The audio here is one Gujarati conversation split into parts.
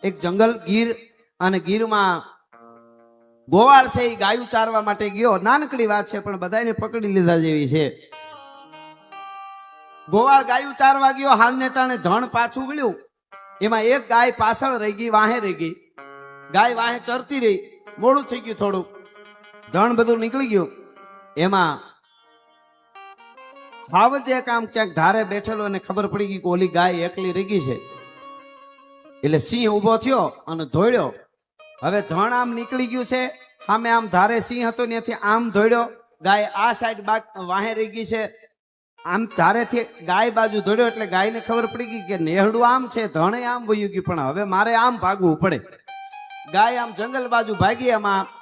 એક જંગલ ગીર, અને ગીરમાં ગોવાળ છે એ ગાયું ચારવા માટે ગયો. નાનકડી વાત છે પણ બધાને પકડી લીધા જેવી છે. ગોવાળ ગાયું ચારવા ગયો, હાલને ટાણે ધણ પાછું વળ્યું. એમાં એક ગાય પાછળ રહી ગઈ, વાહે રહી ગઈ. ગાય વાહે ચરતી રહી, મોડું થઈ ગયું થોડું, ધણ બધું નીકળી ગયું. એમાં હાવજ એક આમ ક્યાંક ધારે બેઠેલો અને ખબર પડી ગઈ કે ઓલી ગાય એકલી રહી ગઈ છે. એટલે સિંહ ઉભો થયો અને ધોળ્યો. હવે ધણ આમ નીકળી ગયું છે, સામે આમ ધારે સિંહ હતો ત્યાંથી આમ ધોળ્યો. ગાય આ સાઈડ વાહે રહી ગઈ છે, આમ ધારેથી ગાય બાજુ ધોળ્યો. એટલે ગાયને ખબર પડી ગઈ કે નેહડું આમ છે, ધણે આમ વયું ગયું, પણ હવે મારે આમ ભાગવું પડે. ગાય આમ જંગલ બાજુ ભાગી. એમાં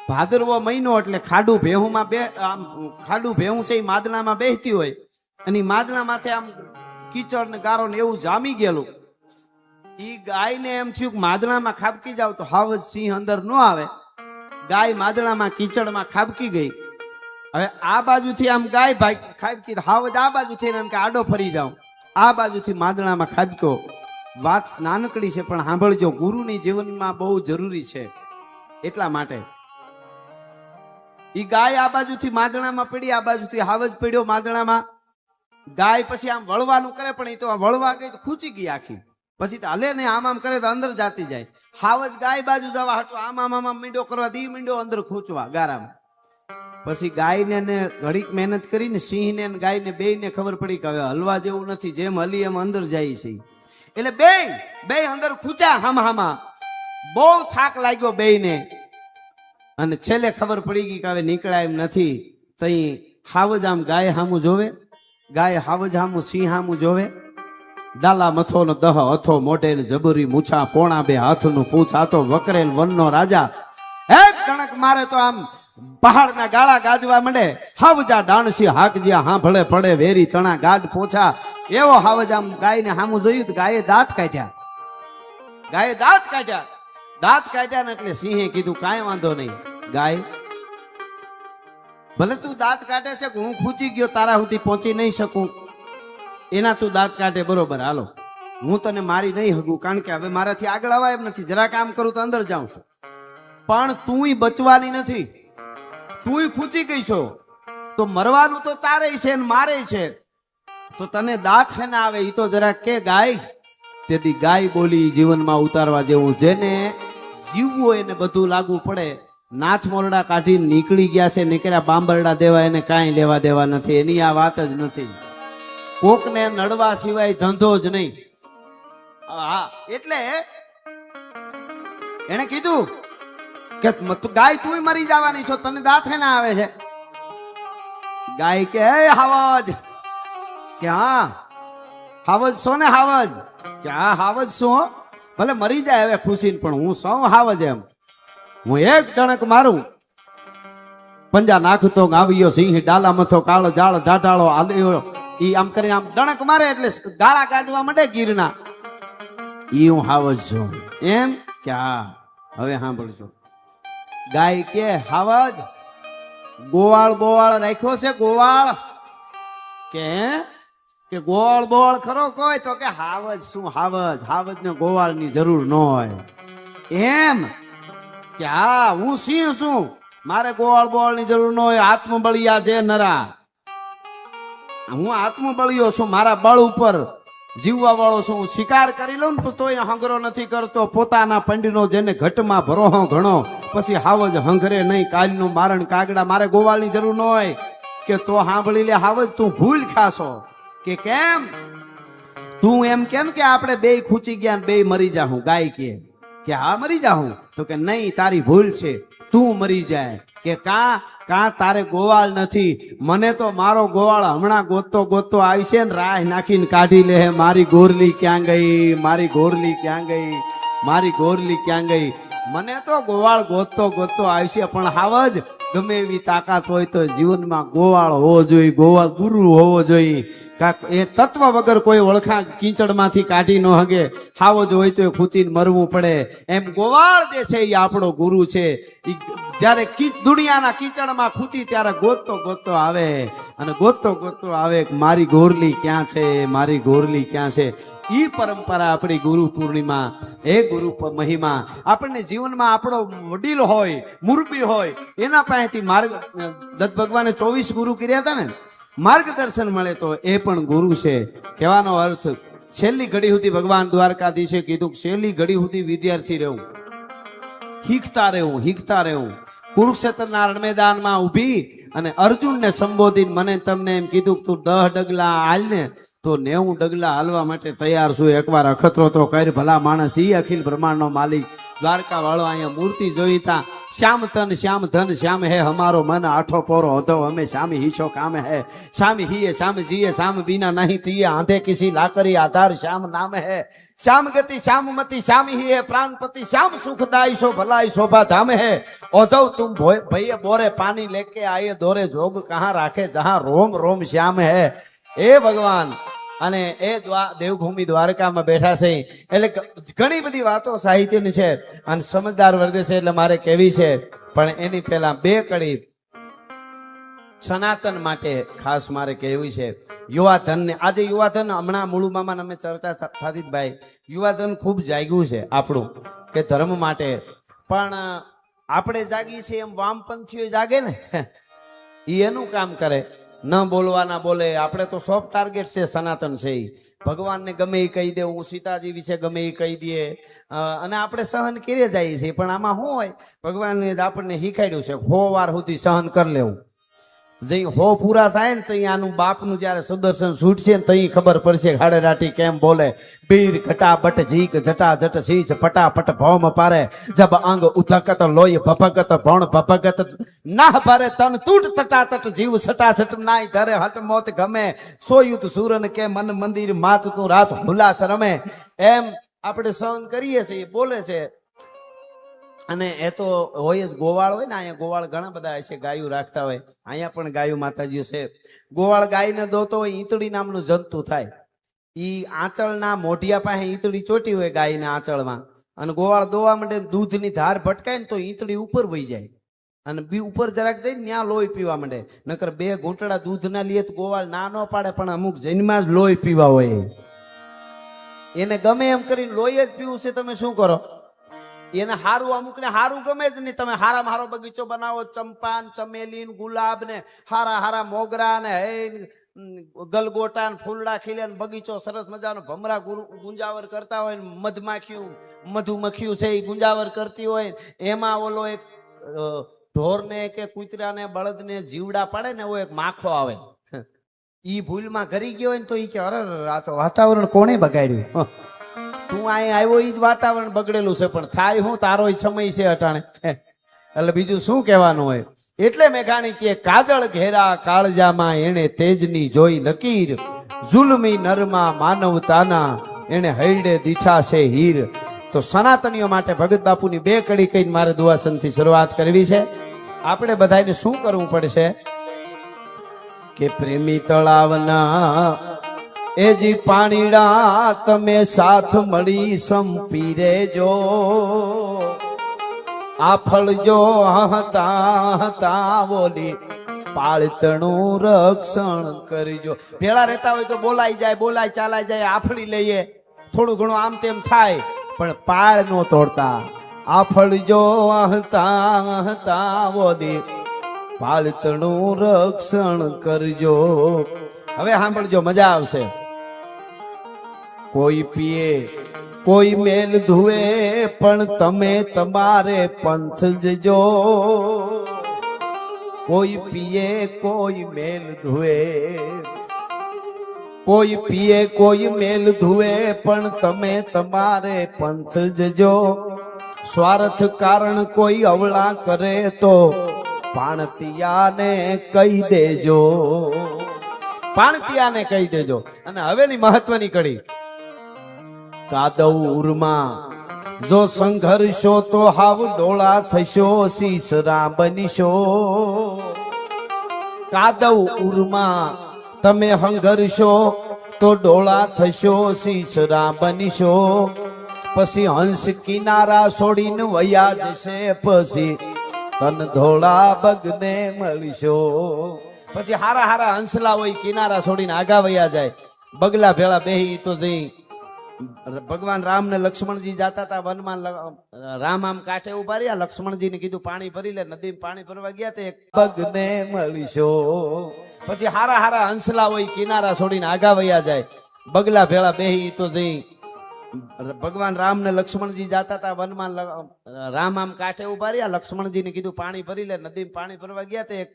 ભાદરવો મહિનો એટલે ખાડું ભેહુમાં આમ ખાડું ભેહું છે એ માદણામાં બેસતી હોય, અને માદણા માથે આમ કીચડ ને ગારો ને એવું જામી ગયેલું. ઈ ગાયને એમ થયું કે માદણામાં ખાબકી જાવ તો હાવજ સિંહ અંદર ન આવે. ગાય માદણામાં કીચડમાં ખાબકી ગઈ. હવે આ બાજુથી આમ ગાય ભાઈ ખાબકી, હાવજ આ બાજુથી એમ કે આડો ફરી જાવ. આ બાજુથી માદણામાં ખાબક્યો. વાત નાનકડી છે પણ સાંભળજો, ગુરુની જીવનમાં બહુ જરૂરી છે. એટલા માટે ઈ ગાય આ બાજુથી માદણામાં પડી, આ બાજુથી હાવજ પડ્યો માદણામાં. ગાય પછી આમ વળવાનું કરે, પણ એ તો વળવા ગઈ તો ખૂચી ગઈ આખી. પછી તો હલે ને આમ આમ કરે તો અંદર જાતી જાય. હાવજ ગાય બાજુ જવા હટો આમ આમ આમ મીંડો કરવા દી, મીંડો અંદર ખૂંચવા ગારામાં. પછી ગાયને ને ઘડીક મહેનત કરીને સિંહને ને ગાયને બેયને ખબર પડી કે હવે હલવા જેવું નથી, જેમ હલી એમ અંદર જાય છે. એટલે બે અંદર ખૂંચ્યા હામાં. બહુ થાક લાગ્યો બેયને, અને છેલ્લે ખબર પડી ગઈ કે હવે નીકળાય એમ નથી. તઈ હાવજ આમ ગાય હામું જોવે, ગાય હાવજ હામું સિંહ હામું જોવે. દાલા મથો નો દહ અથો મોઢે જબરી મૂછા, પોણા બે હાથનું પૂછ, આતો વકરેલ વનનો રાજા. એક કણક મારે તો આમ પહાડના ગાળા ગાજવા માંડે. હાવજા ડાણસી હાકજ્યા હાંભળે પડે વેરી ચણા ગાઢ પોછા. એવો હાવજ આમ ગાયને હામું જોયું તો ગાયે દાંત કાઢ્યા. દાંત કાઢ્યા ને એટલે સિંહે કીધું કાંઈ વાંધો નહીં ગાય, ભલે તું દાંત કાઢે છે કે હું ખૂચી ગયો તારા સુધી પહોંચી નહીં શકું, એના તું દાંત કાઢે બરોબર, હાલો હું તને મારી નહીં હગું, કારણ કે હવે મારાથી આગળ આવાય એમ નથી. જરા કામ કરું તો અંદર જાઉં છું, પણ તુંય બચવાની નથી. તુંય ખૂચી ગઈ છો તો મરવાનું તો તારે છે ને મારે છે, તો તને દાંત હે ના આવે. એ તો જરા કે ગાય. તેથી ગાય બોલી જીવનમાં ઉતારવા જેવું, જેને જીવવું એને બધું લાગુ પડે. નાથ મોરડા કાઢી નીકળી ગયા છે, નીકળ્યા બાંબરડા દેવા, એને કાંઈ લેવા દેવા નથી. એની આ વાત જ નથી. કોકને નડવા સિવાય ધંધો જ નહીં. હા, એટલે એને કીધું કે ગાય તું મરી જવાની છો, તને દાંત હે ના આવે છે. ગાય કે હે હાવજ, કે હા હાવજ છો ને હાવજ, કે હા હાવજ શું, ભલે મરી જાય હવે ખુશી, પણ હું સૌ હાવજ. એમ હું એક ડણક મારું, પંજા નાખતો આવ્યો સિંહ, ડાલા મથો કાળો જાળ ઢાઢાળો આલ્યો. ઈ આમ કરીને આમ ડણક મારે એટલે ગાળા ગાજવા માંડે ગીરના. ઈ હું હાવજ છું. એમ કે હા, હવે સાંભળજો. ગાય કે હાવજ ગોવાળ રાખ્યો છે, ગોવાળ? કે ગોવાળ બોવાળ ખરો કોઈ? તો કે હાવજ શું હાવજ ને ગોવાળ ની જરૂર ન હોય. એમ કે હા, હું સિંહ છું, મારે ગોવાળ બોવાળ ની જરૂર ન હોય. આત્મબળિયા જે નરા, હું આત્મબળિયો છું, મારા બળ ઉપર જીવવા વાળો છું. હું શિકાર કરી લઉં ને તોય હંગરો નથી કરતો. પોતાના પંડીનો જેને ઘટમાં ભરોહો ઘણો, પછી હાવજ હંગરે નહીં. કાલનું મારણ કાગડા, મારે ગોવાળની જરૂર ન હોય. કે તો સાંભળી લે હાવજ, તું ભૂલ ખાશો. કે કેમ? તું એમ કેમ કે આપણે બે ખૂચી ગયા ને બે મરી જાહું. ગાય કે હા મરી જાહું. તો કે નહીં, તારી ભૂલ છે, તું મરી જાય. કે કાં તારે ગોવાળ નથી, મને તો મારો ગોવાળ હમણાં ગોતતો આવશે ને રાહ નાખીને કાઢી લે. મારી ગોરલી ક્યાં ગઈ, મારી ગોરલી ક્યાં ગઈ, મારી ગોરલી ક્યાં ગઈ. મને તો ગોવાળ ગોતતો આવશે. પણ હાવજ ગમે એવી તાકાત હોય તો જીવનમાં ગોવાળ હોવો જોઈએ, ગોવાળ ગુરુ હોવો જોઈએ. કાક એ તત્વ વગર કોઈ ઓળખા કીચડમાંથી કાઢી ન હગે. હાવજ હોય તો ખૂચીને મરવું પડે. એમ ગોવાળ જે છે એ આપણો ગુરુ છે. જ્યારે દુનિયાના કીચડમાં ખૂતી ત્યારે ગોતતો આવે, અને ગોતતો આવે મારી ગોરલી ક્યાં છે, મારી ગોરલી ક્યાં છે. ઈ પરંપરા આપણી ગુરુ પૂર્ણિમા એ ગુરુ મહિમા આપણને જીવનમાં આપણો વડીલ હોય મુરબી હોય એના પાસેથી માર્ગ દત્ત ભગવાને 24 ગુરુ કર્યા હતા ને માર્ગદર્શન મળે તો એ પણ ગુરુ છે કહેવાનો અર્થ છેલ્લી ઘડી સુધી ભગવાન દ્વારકાધીશે કીધું છેલ્લી ઘડી સુધી વિદ્યાર્થી રહેવું હીખતા રહેવું કુરુક્ષેત્રના રણમેદાનમાં ઊભી અને અર્જુનને સંબોધીને મને તમને એમ કીધું તું 10 ડગલા હાલ ને તો 90 ડગલા હાલવા માટે તૈયાર છું એકવાર અખતરો તો કર ભલા માણસ ઈ અખિલ બ્રહ્માંડનો માલિક દ્વારકા વાળો અહીંયા મૂર્તિ જોઈ તા શ્યામ તન શ્યામ ધન શ્યામ હે હમારો મન આઠો પોરો હતો અમે શ્યામ હીચો કામ હે શ્યામ હીએ શ્યામ જીએ શ્યામ બીના નહીં તીએ આંધે કિસી લાકરી આધાર શ્યામ નામ હે श्याम गति श्याम मति श्याम ही है प्राणपति श्याम सुखदाई सो भलाई शोभा धाम है औधव तुम भैया बोरे पानी लेके आए दोरे जोग कहाँ राखे जहाँ रोम रोम श्याम है ए भगवान અને એ દેવભૂમિ દ્વારકામાં બેઠા છે એટલે ઘણી બધી વાતો સાહિત્યની છે અને સમજદાર વર્ગ છે એટલે મારે કહેવી છે પણ એની પહેલા 2 કડી સનાતન માટે ખાસ મારે કહેવું છે યુવાધનને આજે યુવાધન હમણાં મૂળુ મામા અમે ચર્ચા થતી ભાઈ યુવાધન ખૂબ જાગ્યું છે આપણું કે ધર્મ માટે પણ આપણે જાગી છે એમ વામપંથીઓ જાગે ને એ એનું કામ કરે ન બોલવાના બોલે આપણે તો સોફ્ટ ટાર્ગેટ છે સનાતન છે ભગવાનને ગમે એ કહી દે હું સીતાજી વિશે ગમે એ કહી દઈએ અને આપણે સહન કરીએ જઈએ છીએ પણ આમાં શું હોય ભગવાને આપણને શીખાડ્યું છે 100 વાર સુધી સહન કરી લેવું જઈ 100 પૂરા થાય ને તઈ આનું બાપનું જ્યારે સુદર્શન છૂટશે ને તઈ ખબર પડશે ખાડેરાટી કેમ બોલે બીર ઘટાબટ ઝીક જટા જટ સીચ ફટાફટ ભૌમ પારે જબ અંગ ઉથકત લોય ભપગત ભણ ભપગત નાહ ભરે તન તૂટ તટાતટ જીવ સટાસટ નાય ધરે હટ મોત ગમે સોયુત સૂરન કે મન મંદિર માત તું રાત હુલાસ રમે એમ આપણે સહન કરીએ છીએ બોલે છે અને એ તો હોય જ ગોવાળ હોય ને અહીંયા ગોવાળ ઘણા બધા હશે ગાયું રાખતા હોય અહીંયા પણ ગાયું માતાજીઓ છે ગોવાળ ગાયને દોતો હોય ઈંતળી નામનું જંતુ થાય ઈ આંચળના મોઢિયા પાસે ઈંતળી ચોટી હોય ગાયના આંચળમાં અને ગોવાળ દોવા માટે દૂધની ધાર ભટકાય ને તો ઈંતળી ઉપર વહી જાય અને બી ઉપર જરાક જઈને ત્યાં લોહી પીવા માંડે નકર 2 ઘૂંટડા દૂધના લીએ તો ગોવાળ ના ન પાડે પણ અમુક જન્મમાં જ લોહી પીવા હોય એને ગમે એમ કરીને લોહી જ પીવું છે તમે શું કરો એને હારું અમુક ને હારું ગમે જ નહીં તમે હારામાં હારો બગીચો બનાવો ચંપા ચમેલી ગુલાબ ને હારા મોગરા ને ગલગોટા ને ફૂલડા ખીલે બગીચો સરસ મજાનો ભમરા ગુંજાવર કરતા હોય મધુમખીયું છે એ ગુંજાવર કરતી હોય એમાં ઓલો એક ઢોરને કે કૂતરાને બળદને જીવડા પડે ને એવો એક માખો આવે ઈ ભૂલમાં ઘરી ગયો હોય ને તો ઈ કે અરે આ તો વાતાવરણ કોણે બગાડ્યું તું અહીંયા આવ્યો એ જ વાતાવરણ બગડેલું છે પણ થાય હું તારો સમય છે અટાણે એટલે બીજું શું કહેવાનું હોય એટલે મેઘાણી કે કાજળ ઘેરા કાળજામાં એને તેજની જોઈ લકીર જુલમી નરમાં માનવતાના એને હૈડે દીઠા છે હીર તો સનાતનીઓ માટે ભગત બાપુની 2 કડી કહીને મારે દુઆસનથી શરૂઆત કરવી છે આપણે બધાને શું કરવું પડશે કે પ્રેમી તળાવના એજી પાણીડા તમે સાથ મળી સંપી રેજો આ ફળજો હતા બોલી પાળતણું રક્ષણ કરજો ભેળા રહેતા હોય તો બોલાય ચાલાઈ જાય આફળી લઈએ થોડું ઘણું આમ તેમ થાય પણ પાળ નો તોડતા આ ફળજો હતા બોલી પાળતણું રક્ષણ કરજો હવે સાંભળજો મજા આવશે કોઈ પીએ કોઈ મેલ ધુએ પણ તમે તમારે પંથ જજો કોઈ પીએ કોઈ મેલ ધુએ કોઈ પીએ કોઈ મેલ ધુએ પણ તમે તમારે પંથ જજો સ્વાર્થ કારણ કોઈ અવળા કરે તો પાણતિયાને કહી દેજો પાણતિયાને કહી દેજો અને હવેની મહત્વની કડી કાદવમાં જો સંઘર્ષો તો હાવ ડોળા થશો શીશરા બનશો કાદવમાં તમે સંઘર્ષો તો ડોળા થશો શીશરા બનશો પછી હંસ કિનારા છોડીને વયા જશે પછી તન ધોળા બગને મળશો પછી હારા હંસલા હોય કિનારા છોડીને આગા વયા જાય બગલા ભેળા બેહી તો જઈ ભગવાન રામ ને લક્ષ્મણજી જાતા હતા વનમાં. રામ આમ કાંઠે ઉભા રહ્યા, લક્ષ્મણજીને કીધું પાણી ભરી લે. નદીમાં પાણી ભરવા ગયા તે એક પગને મળશો. પછી હારા હારા હંસલા હોય કિનારા છોડીને આગા વયા જાય. બગલા ભેળા બેહી તો જઈ ભગવાન રામ ને લક્ષ્મણજી જાતા હતા વનમાં. રામ આમ કાંઠે ઉભા રહ્યા, લક્ષ્મણજીને કીધું પાણી ભરી લે. નદીમાં પાણી ભરવા ગયા તે એક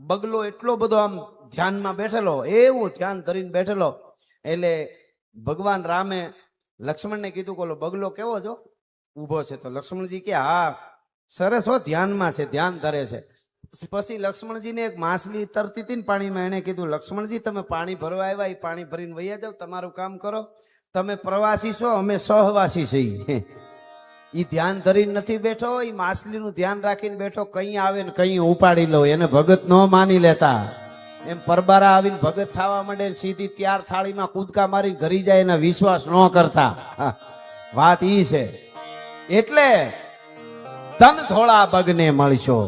બગલો એટલો બધો આમ ધ્યાનમાં બેઠેલો, એવું ધ્યાન ધરીને બેઠેલો. એટલે ભગવાન રામે લક્ષ્મણને કીધું કે ઓલો બગલો કેવો છો ઊભો છે? તો લક્ષ્મણજી કે હા સરસ હો, ધ્યાનમાં છે, ધ્યાન ધરે છે. પછી લક્ષ્મણજીને એક માછલી તરતી હતી ને પાણીમાં, એને કીધું લક્ષ્મણજી તમે પાણી ભરવા આવ્યા, એ પાણી ભરીને વૈયા જાવ, તમારું કામ કરો. તમે પ્રવાસી છો, અમે સહવાસી છીએ. એ ધ્યાન ધરીને નથી બેઠો, એ માછલીનું ધ્યાન રાખીને બેઠો. કઈ આવે ને કઈ ઉપાડી લો, એને ભગત ન માની લેતા. એમ પરબારા આવીને ભગત થવા માંડે, સીધી ત્યાર થાળીમાં કૂદકા મારી ઘરી જાય, એના વિશ્વાસ ન કરતા. વાત ઈ છે. એટલે તન થોડા બગને મળશો,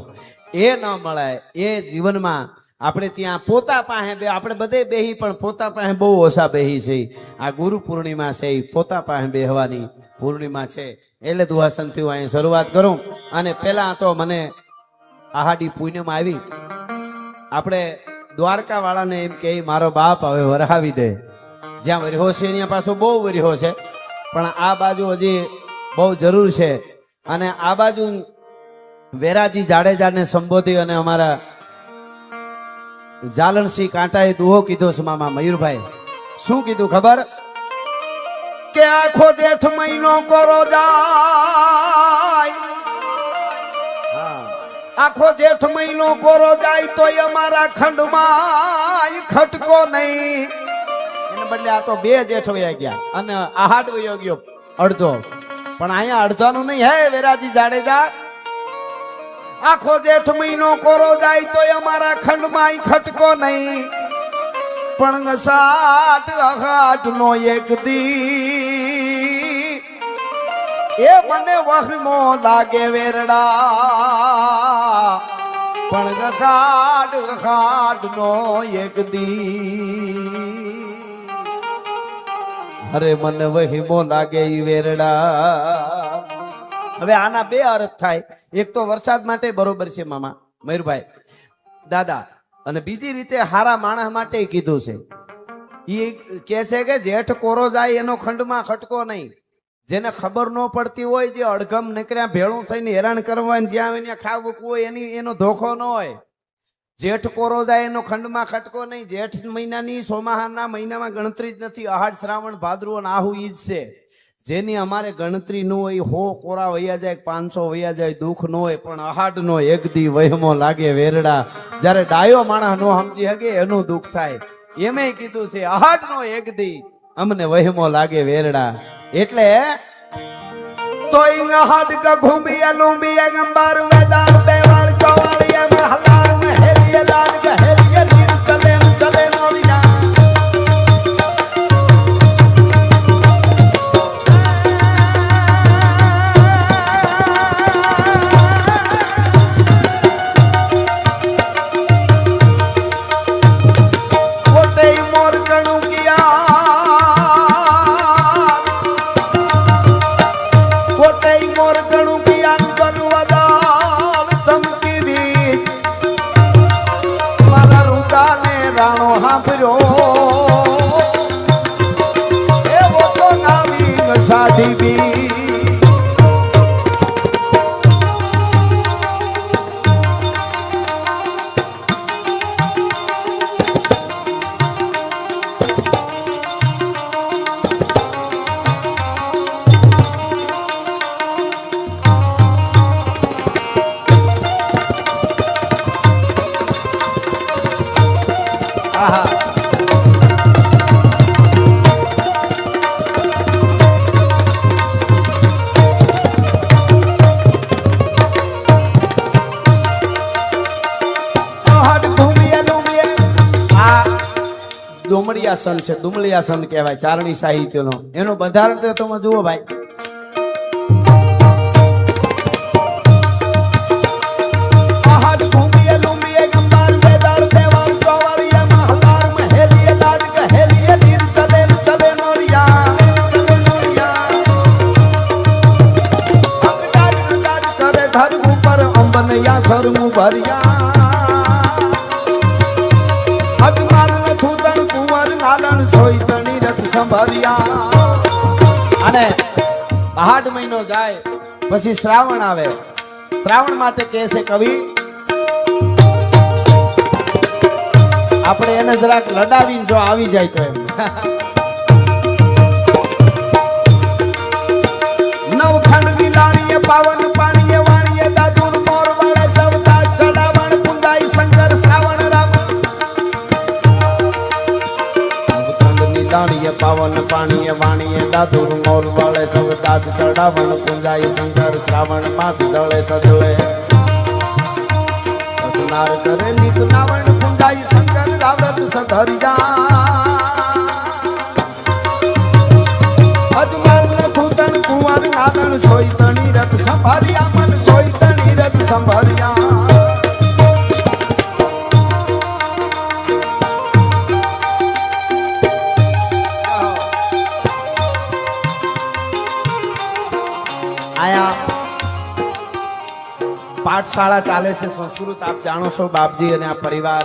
એ ન મળે. એ જીવનમાં આપણે ત્યાં પોતા પાસે આપણે બધે બેહી, પણ પોતા પાસે બહુ ઓછા બેહી છે. આ ગુરુ પૂર્ણિમા છે, એ પોતા પાસે બેહવાની પૂર્ણિમા છે. એટલે દુહાસનથી હું અહીં શરૂઆત કરું. અને પહેલા તો મને આહાડી પૂનમ આવી. આપણે દ્વારકા વાળાને એમ કે મારો બાપ હવે વરહાવી દે. જ્યાં વરહો છે ત્યાં પાછો બહુ વરહો છે, પણ આ બાજુ હજી બહુ જરૂર છે. અને આ બાજુ વેરાજી જાડેજાને સંબોધી અને અમારા જાલણસિંહ કાંટાએ દુહો કીધો છે. મામા મયુરભાઈ શું કીધું ખબર? કે આખો જેઠ મહિનો કરો જાય, આખો જેઠ મહિનો કોરો જાય તોય અમારા ખંડમાં ખટકો નહીં. એને બદલે આ તો 2 જેઠ વયા ગયા અને આહાડ વયો ગયો અડધો. પણ અહીંયા અડધાનું નહીં હે વેરાજી જાડેજા. આખો જેઠ મહિનો કોરો જાય તોય અમારા ખંડમાં ખટકો નહીં. પણ 7-8 નો એક દી એ મને વહમો લાગે વેરડા. પણ 7-8 નો એક દી અરે મને વહીમો લાગે ઈ વેરડા. હવે આના 2 અર્થ થાય. એક તો વરસાદ માટે બરોબર છે મામા મયુરભાઈ દાદા, અને બીજી રીતે હારા માણસ માટે કીધું છે. એ કહે છે કે જેઠ કોરો જાય એનો ખંડમાં ખટકો નહીં. જેને ખબર ન પડતી હોય, જે અડગમ નીકળ્યા ભેળું થઈને હેરાન કરવા, જ્યાં આવીને ખાવું હોય એનો ધોખો ન હોય. જેઠ કોરો જાય એનો ખંડમાં ખટકો નહીં. જેઠ મહિનાની સોમાહાના મહિનામાં ગણતરી જ નથી. અહાડ શ્રાવણ ભાદરવો અને આહુ ઈ જ છે. જેની અમારે ગણતરી ન હોય, 100 કોરા વૈયા જાય, 500 વૈયા જાય, દુઃખ ન હોય. પણ અહાડ નો એક દી વહેમો લાગે વેરડા. જયારે ડાયો માણસ નો સમજી શકે એનું દુઃખ થાય. એમે કીધું છે અહાડ નો એક દી અમને વહેમો લાગે વેરડા. એટલે તો અહાડ ક ઘૂમીએ લૂંબીએ ગંબાર વેદાર બેવાળ ચોવાળીએ મહલાર મહેલીએ લાડ ગહેલીએ નીર ચલે ચલે નોળિયા. એવો તો નાવી સાધી બી ડુમળિયાસન છે. ડુમળિયાસન કહેવાય ચારણી સાહિત્યનો. એનો બંધારણ તો તમે જુઓ ભાઈ. धर ऊपर अंबन या सरमु भरिया अजमाल न थूतण कुंवर नालन सोई तणी रथ संभरिया અને 8 મહિનો જાય પછી શ્રાવણ આવે શ્રાવણ માટે કહે છે કવિ આપણે એને જરાક લડાવીને જો આવી જાય તો એમ નવખંડ વિલાણીએ પાવન પાણીએ વાણીએ દાદુર મોર વાળે સવતા ચડાવણ પુંજાઈ શંકર શ્રાવણ રામ નવખંડ વિલાણીએ પાવન પાણીએ વાણીએ દાદુર મોર વાળે સવતા ચડાવણ પુંજાઈ શંકર શ્રાવણ માસ જળે સજળે સ્નાર કરે નિત નાવણ પુંજાઈ શંકર રાવ્રત સધરિયા અજમાલ ન થૂતણ કુંવર નાદણ સોઈ તણી રથ સંભરિયા મન સોઈ તણી રથ સંભરિયા આયા પાઠશાળા ચાલે છે સંસ્કૃત આપ જાણો છો બાપજી અને આ પરિવાર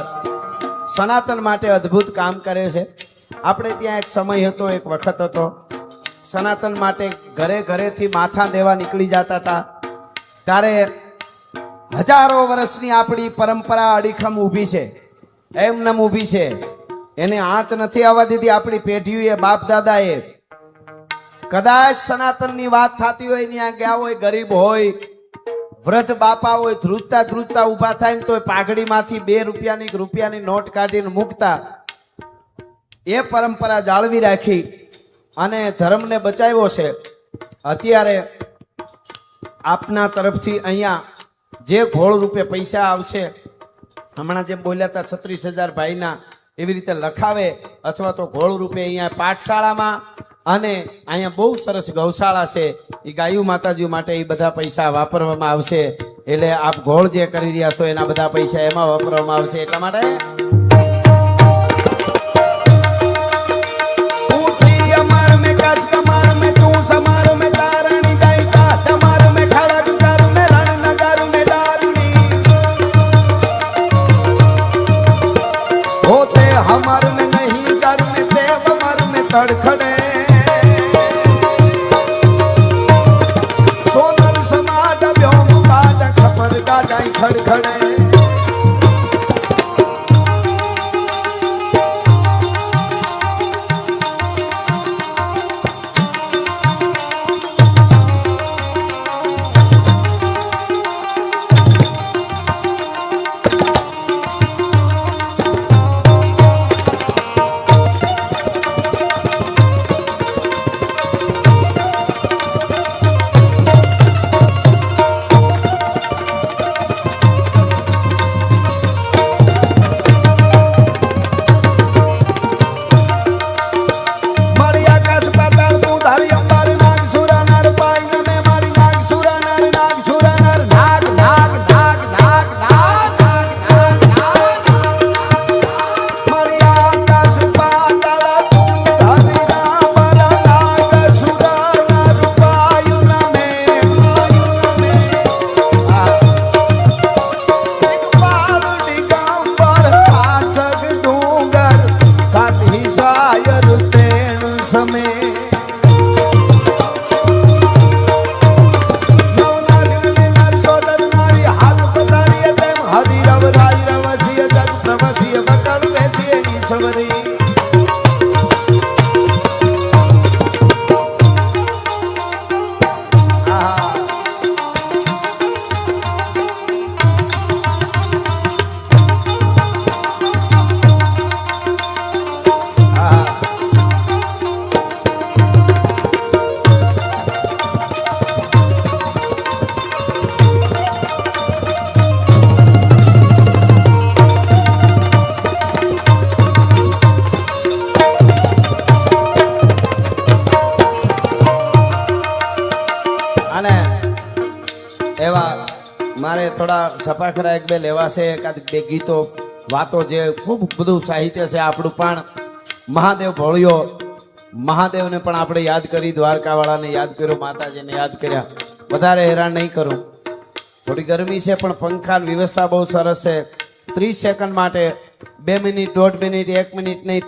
સનાતન માટે અદ્ભુત કામ કરે છે આપણે ત્યાં એક સમય હતો એક વખત હતો સનાતન માટે ઘરે ઘરેથી માથા દેવા નીકળી જતા હતા ત્યારે હજારો વર્ષની આપણી પરંપરા અડીખમ ઊભી છે એમનેમ ઊભી છે એને આંચ નથી આવવા દીધી આપણી પેઢીઓએ બાપ દાદાએ કદાચ સનાતનની વાત થતી હોય ત્યાં ગયા હોય ગરીબ હોય વૃદ્ધ બાપા હોય ધ્રુજતા ધ્રુજતા ઊભા થાય ને તો પાઘડીમાંથી 2 રૂપિયાની નોટ કાઢીને મૂકતા એ પરંપરા જાળવી રાખી અને ધર્મને બચાવ્યો છે અત્યારે આપના તરફથી અહીંયા જે ઘોળ રૂપે પૈસા આવશે હમણાં જેમ બોલ્યા હતા 36,000 ભાઈના એવી રીતે લખાવે અથવા તો ઘોળ રૂપે અહીંયા પાઠશાળામાં અને અહીંયા બહુ સરસ ગૌશાળા છે એ ગાયું માતાજી માટે એ બધા પૈસા વાપરવામાં આવશે એટલે આપ ઘોળ જે કરી રહ્યા છો એના બધા પૈસા એમાં વાપરવામાં આવશે એટલા માટે हमार में नहीं कर में देव मर में तड़खड़े सोनल समाज व्योम बाद खपर गाड़ाई खड़खड़े મારે થોડા સપાખરા એક બે લેવા છે એકાદ બે ગીતો વાતો જે ખૂબ બધું સાહિત્ય છે આપણું પણ મહાદેવ ભોળિયો મહાદેવને પણ આપણે યાદ કરી દ્વારકાવાળાને યાદ કર્યો માતાજીને યાદ કર્યા વધારે હેરાન નહીં કરું થોડી ગરમી છે પણ પંખાની વ્યવસ્થા બહુ સરસ છે. 30 સેકન્ડ માટે 2 મિનિટ 1.5 મિનિટ 1 મિનિટ નહીં